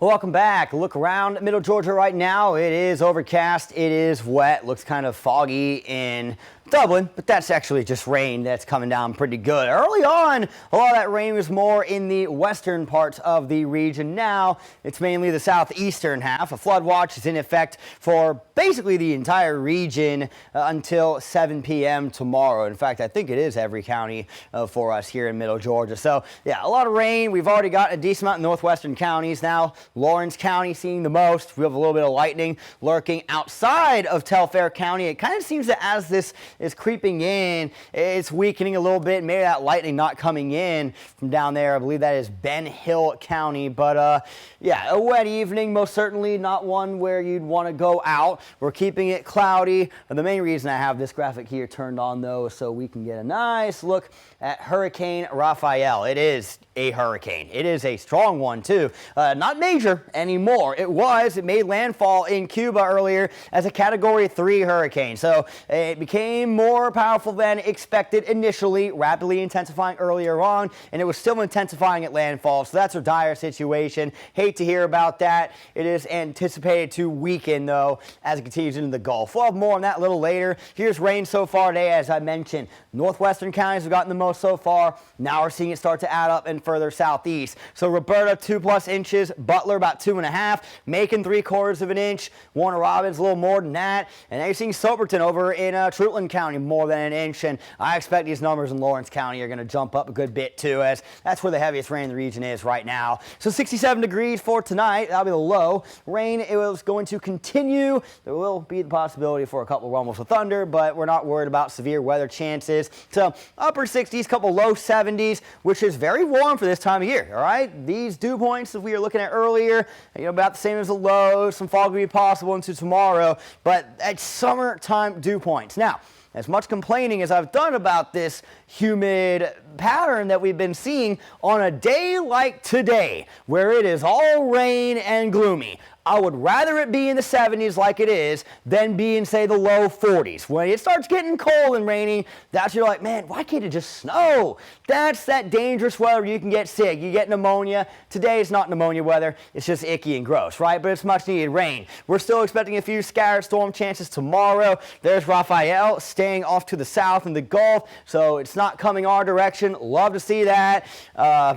Welcome back. Look around Middle Georgia right now. It is overcast. It is wet. Looks kind of foggy in Dublin, but that's actually just rain that's coming down pretty good. Early on, a lot of that rain was more in the western parts of the region. Now, it's mainly the southeastern half. A flood watch is in effect for basically the entire region until 7 p.m. tomorrow. In fact, I think it is every county for us here in Middle Georgia. So, yeah, a lot of rain. We've already got a decent amount in northwestern counties. Now, Lawrence County seeing the most. We have a little bit of lightning lurking outside of Telfair County. It kind of seems that as this is creeping in, it's weakening a little bit. Maybe that lightning not coming in from down there. I believe that is Ben Hill County. But yeah, a wet evening, most certainly not one where you'd want to go out. We're keeping it cloudy. The main reason I have this graphic here turned on, though, is so we can get a nice look at Hurricane Rafael. It is a hurricane. It is a strong one, too. Not major anymore. It made landfall in Cuba earlier as a Category 3 hurricane. So it became more powerful than expected initially, rapidly intensifying earlier on, and it was still intensifying at landfall. So that's a dire situation. Hate to hear about that. It is anticipated to weaken, though, as it continues into the Gulf. We'll have more on that a little later. Here's rain so far today, as I mentioned. Northwestern counties have gotten the most so far. Now we're seeing it start to add up and further southeast. So Roberta, 2+ inches. Butler, about 2.5. Macon, 3/4 of an inch. Warner Robins, a little more than that. And now you're seeing Soberton over in Trutland County, more than an inch. And I expect these numbers in Lawrence County are going to jump up a good bit, too, as that's where the heaviest rain in the region is right now. So 67 degrees for tonight. That'll be the low. Rain, it was going to continue. There will be the possibility for a couple rumbles of thunder, but we're not worried about severe weather chances. So upper 60s, couple low 70s, which is very warm for this time of year, all right? These dew points that we were looking at earlier, about the same as the lows. Some fog will be possible into tomorrow, but at summertime dew points. Now, as much complaining as I've done about this humid pattern that we've been seeing on a day like today, where it is all rain and gloomy, I would rather it be in the 70s like it is than be in, say, the low 40s. When it starts getting cold and rainy, that's you're like, man, why can't it just snow? That's that dangerous weather you can get sick. You get pneumonia. Today it's not pneumonia weather. It's just icky and gross, right? But it's much needed rain. We're still expecting a few scattered storm chances tomorrow. There's Rafael staying off to the south in the Gulf, so it's not coming our direction. Love to see that.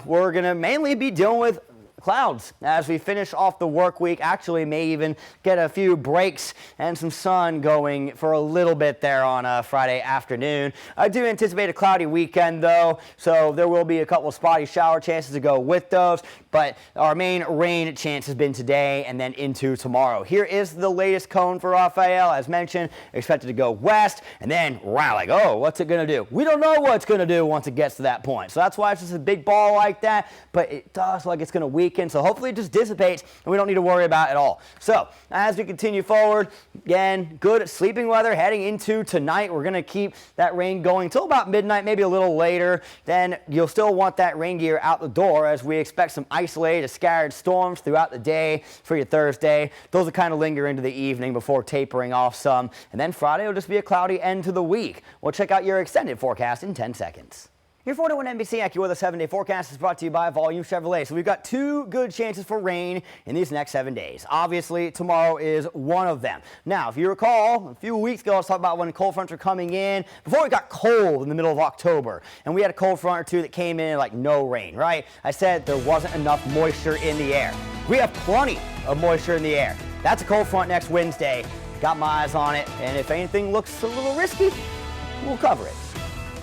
We're going to mainly be dealing with clouds as we finish off the work week. Actually may even get a few breaks and some sun going for a little bit there on a Friday afternoon. I do anticipate a cloudy weekend, though, so there will be a couple spotty shower chances to go with those, but our main rain chance has been today and then into tomorrow. Here is the latest cone for Rafael. As mentioned, expected to go west and then wow, like, oh, what's it going to do? We don't know what it's going to do once it gets to that point. So that's why it's just a big ball like that, but it does look like it's going to weaken. So hopefully it just dissipates and we don't need to worry about it at all. So as we continue forward, again, good sleeping weather heading into tonight. We're going to keep that rain going until about midnight, maybe a little later. Then you'll still want that rain gear out the door as we expect some isolated scattered storms throughout the day for your Thursday. Those will kind of linger into the evening before tapering off some. And then Friday will just be a cloudy end to the week. We'll check out your extended forecast in 10 seconds. Your 4-1 NBC AccuWeather 7-day forecast is brought to you by Volume Chevrolet. So we've got 2 good chances for rain in these next 7 days. Obviously, tomorrow is one of them. Now, if you recall, a few weeks ago, I was talking about when cold fronts were coming in. Before it got cold in the middle of October, and we had a cold front or two that came in like no rain, right? I said there wasn't enough moisture in the air. We have plenty of moisture in the air. That's a cold front next Wednesday. Got my eyes on it, and if anything looks a little risky, we'll cover it.